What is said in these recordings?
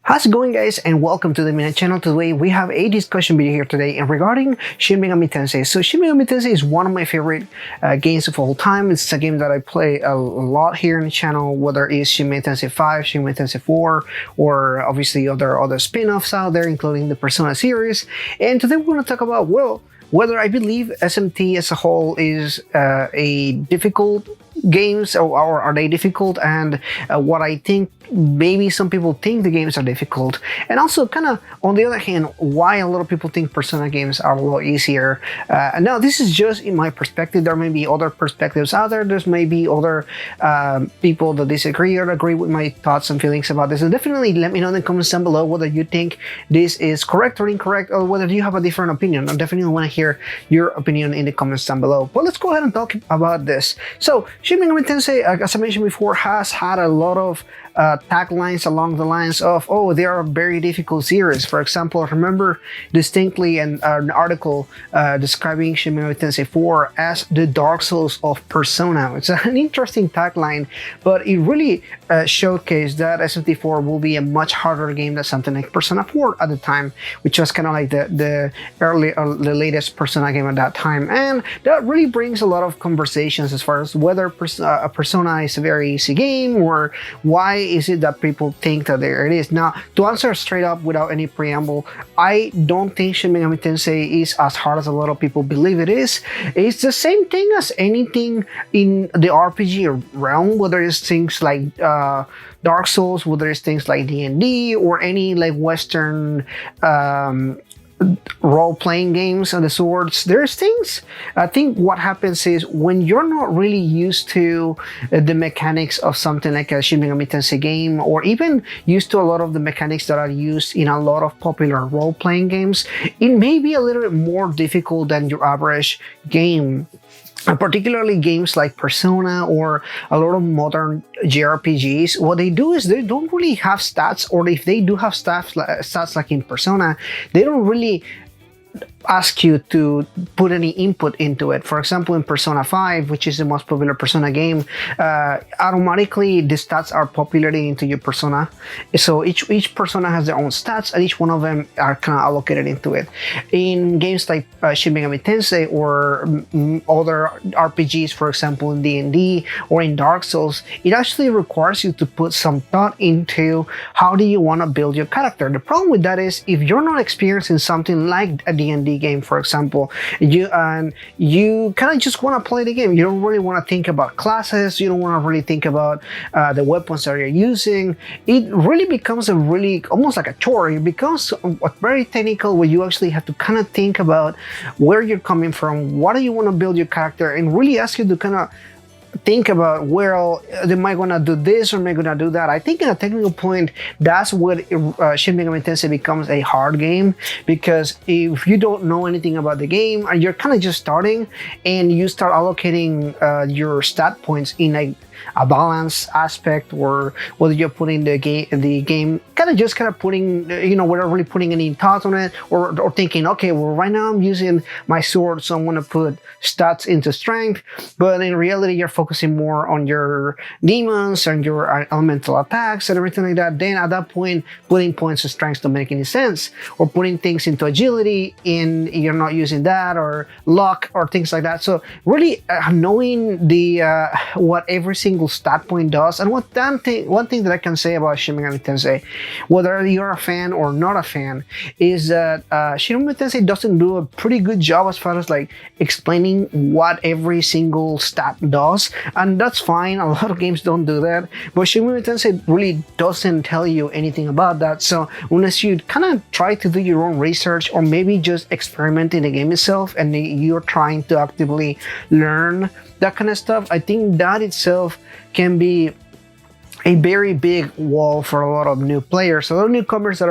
How's it going, guys, and welcome to the Minute channel. Today we have a discussion video here today and regarding Shin Megami Tensei. So Shin Megami Tensei is one of my favorite games of all time. It's a game that I play a lot here on the channel, whether it's Shin Megami Tensei 5, Shin Megami Tensei 4, or obviously other spin-offs out there, including the Persona series. And today we're going to talk about, well, whether I believe SMT as a whole is a difficult games, or are they difficult, and what I think maybe some people think the games are difficult, and also kind of on the other hand why a lot of people think Persona games are a lot easier. Now this is just in my perspective. There may be other perspectives out there. There's maybe other people that disagree or agree with my thoughts and feelings about this, and definitely let me know in the comments down below whether you think this is correct or incorrect, or whether you have a different opinion. I definitely want to hear your opinion in the comments down below. But let's go ahead and talk about this. So Shin Megami Tensei, as I mentioned before, has had a lot of taglines along the lines of, oh, they are a very difficult series. For example, I remember distinctly an article describing Shin Megami Tensei 4 as the Dark Souls of Persona. It's an interesting tagline, but it really showcased that SMT4 will be a much harder game than something like Persona 4 at the time, which was kind of like the latest Persona game at that time. And that really brings a lot of conversations as far as whether Persona is a very easy game, or why is it that people think that there it is. Now, to answer straight up without any preamble, I don't think Shin Megami Tensei is as hard as a lot of people believe it is. It's the same thing as anything in the RPG realm, whether it's things like Dark Souls, whether it's things like D&D, or any like Western role-playing games and the swords. There's things, I think what happens is when you're not really used to the mechanics of something like a Shin Megami Tensei game, or even used to a lot of the mechanics that are used in a lot of popular role-playing games, it may be a little bit more difficult than your average game. And particularly games like Persona or a lot of modern JRPGs, what they do is they don't really have stats, or if they do have stats like in Persona, they don't really ask you to put any input into it. For example, in Persona 5, which is the most popular Persona game, automatically the stats are populated into your persona. So each persona has their own stats, and each one of them are kind of allocated into it. In games like Shin Megami Tensei or other RPGs, for example in D&D or in Dark Souls, it actually requires you to put some thought into how do you want to build your character. The problem with that is if you're not experiencing something like a D&D game, for example, you kind of just want to play the game. You don't really want to think about classes. You don't want to really think about the weapons that you're using. It really becomes almost like a chore. It becomes very technical, where you actually have to kind of think about where you're coming from, what do you want to build your character, and really ask you to kind of think about, well, am I gonna do this or am I gonna do that? I think in a technical point, that's what Shin Megami Tensei becomes a hard game, because if you don't know anything about the game and you're kind of just starting, and you start allocating your stat points in a balance aspect, or whether you're putting the game kind of putting, without really putting any thought on it, or thinking, okay, well, right now I'm using my sword, so I'm going to put stats into strength, but in reality you're focusing more on your demons and your elemental attacks and everything like that. Then at that point, putting points of strength don't make any sense, or putting things into agility and you're not using that, or luck or things like that. So really knowing the what every single stat point does. And one thing that I can say about Shin Megami Tensei, whether you're a fan or not a fan, is that Shin Megami Tensei doesn't do a pretty good job as far as like explaining what every single stat does, and that's fine. A lot of games don't do that, but Shin Megami Tensei really doesn't tell you anything about that. So unless you kind of try to do your own research, or maybe just experiment in the game itself, and you're trying to actively learn that kind of stuff, I think that itself can be a very big wall for a lot of new players, a lot of newcomers that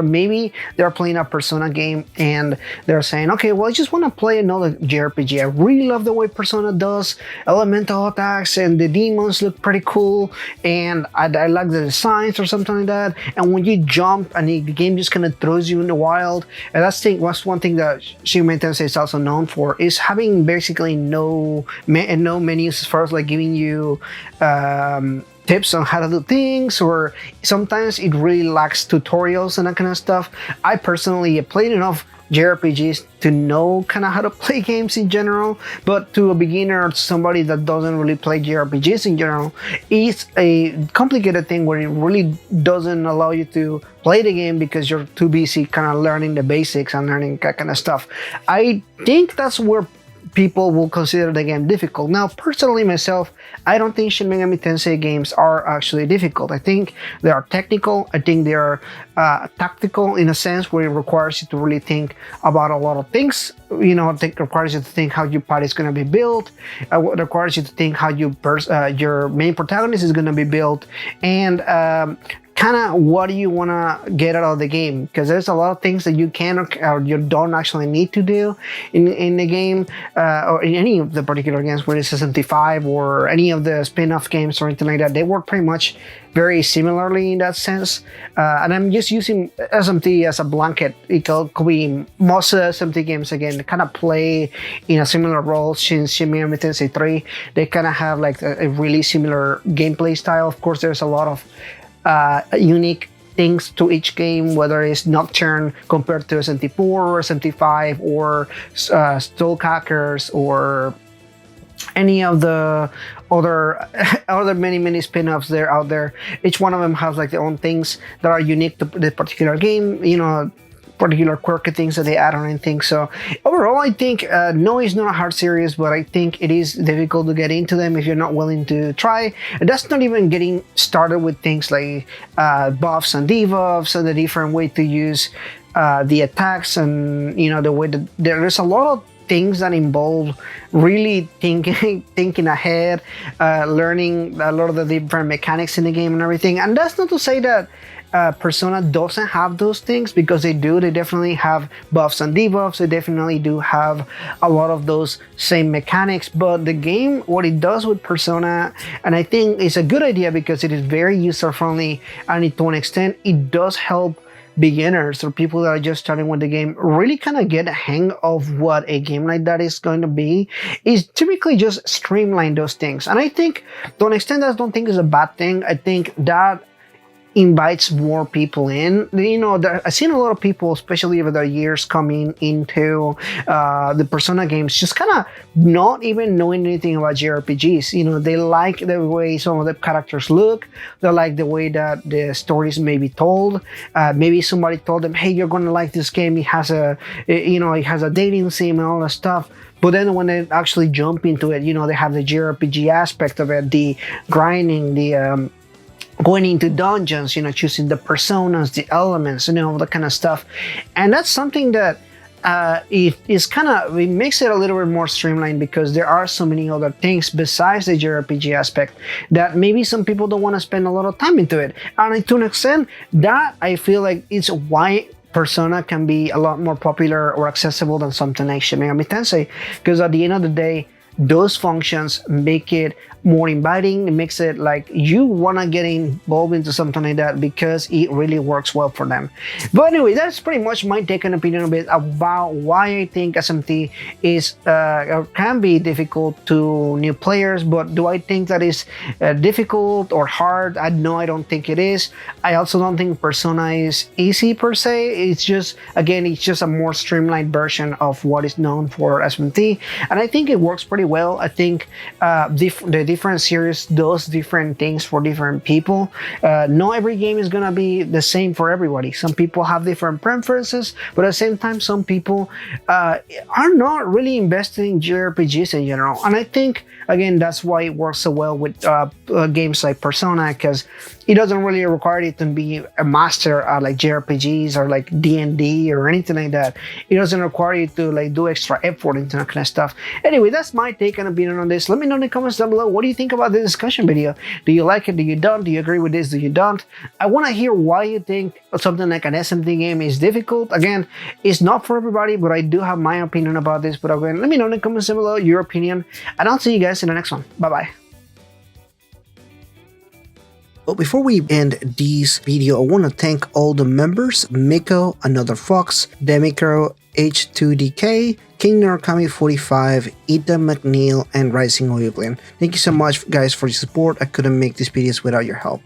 they're playing a Persona game and they're saying, okay, well, I just want to play another JRPG. I really love the way Persona does elemental attacks, and the demons look pretty cool, and I like the designs or something like that. And when you jump and the game just kind of throws you in the wild, and that's one thing that Shin Megami Tensei is also known for, is having basically no menus, as far as like giving you tips on how to do things, or sometimes it really lacks tutorials and that kind of stuff. I personally played enough JRPGs to know kind of how to play games in general, but to a beginner, somebody that doesn't really play JRPGs in general, it's a complicated thing where it really doesn't allow you to play the game because you're too busy kind of learning the basics and learning that kind of stuff. I think that's where people will consider the game difficult. Now, personally myself, I don't think Shin Megami Tensei games are actually difficult. I think they are technical. I think they are tactical in a sense where it requires you to really think about a lot of things. You know, it requires you to think how your party is going to be built. It requires you to think how your main protagonist is going to be built, and kind of what do you want to get out of the game, because there's a lot of things that you can or you don't actually need to do in the game, or in any of the particular games, whether it's 75 or any of the spin-off games or anything like that. They work pretty much very similarly in that sense, and I'm just using SMT as a blanket. It could be most SMT games, again, they kind of play in a similar role. Since Shin Megami Tensei 3, they kind of have like a really similar gameplay style. Of course, there's a lot of unique things to each game, whether it's Nocturne compared to SMT4 or SMT5 or Skullcrackers or any of the other many spin-offs there out there. Each one of them has like their own things that are unique to the particular game, you know, particular quirky things that they add on anything. So overall, I think no, it's not a hard series, but I think it is difficult to get into them if you're not willing to try. And that's not even getting started with things like buffs and debuffs and the different way to use the attacks, and you know, the way that there's a lot of things that involve really thinking ahead, learning a lot of the different mechanics in the game and everything. And that's not to say that Persona doesn't have those things, because they do. They definitely have buffs and debuffs. They definitely do have a lot of those same mechanics. But the game, what it does with Persona, and I think it's a good idea because it is very user friendly, and to an extent it does help beginners or people that are just starting with the game really kind of get a hang of what a game like that is going to be, is typically just streamline those things. And I think to an extent, I don't think is a bad thing. I think that invites more people in. You know, I've seen a lot of people, especially over the years, coming into the Persona games just kind of not even knowing anything about JRPGs. You know, they like the way some of the characters look. They like the way that the stories may be told. Maybe somebody told them, hey, you're going to like this game. It has a dating sim and all that stuff. But then when they actually jump into it, you know, they have the JRPG aspect of it, the grinding, the going into dungeons, you know, choosing the personas, the elements, you know, all that kind of stuff. And that's something that it makes it a little bit more streamlined, because there are so many other things besides the JRPG aspect that maybe some people don't want to spend a lot of time into it. And to an extent, that I feel like it's why Persona can be a lot more popular or accessible than something like Shin Megami Tensei, because at the end of the day, those functions make it more inviting. It makes it like you want to get involved into something like that because it really works well for them. But anyway, that's pretty much my take and opinion a bit about why I think SMT is can be difficult to new players. But do I think that is difficult or hard? No, I don't think it is. I also don't think Persona is easy per se. It's just, again, it's just a more streamlined version of what is known for SMT, and I think it works pretty well. I think the different series does different things for different people. Not every game is gonna be the same for everybody. Some people have different preferences, but at the same time, some people are not really invested in JRPGs in general. And I think, again, that's why it works so well with games like Persona, because it doesn't really require you to be a master at like JRPGs or like D&D or anything like that. It doesn't require you to like do extra effort into that kind of stuff. Anyway, that's my take and opinion on this. Let me know in the comments down below. What do you think about this discussion video? Do you like it? Do you don't? Do you agree with this? Do you don't? I want to hear why you think something like an SMT game is difficult. Again, it's not for everybody, but I do have my opinion about this. But again, let me know in the comments down below your opinion, and I'll see you guys in the next one. Bye-bye. But before we end this video, I want to thank all the members: Miko, Another Fox, Demicro, H2DK, King Narukami 45, Ida McNeil, and Rising Oyoblin. Thank you so much, guys, for your support. I couldn't make these videos without your help.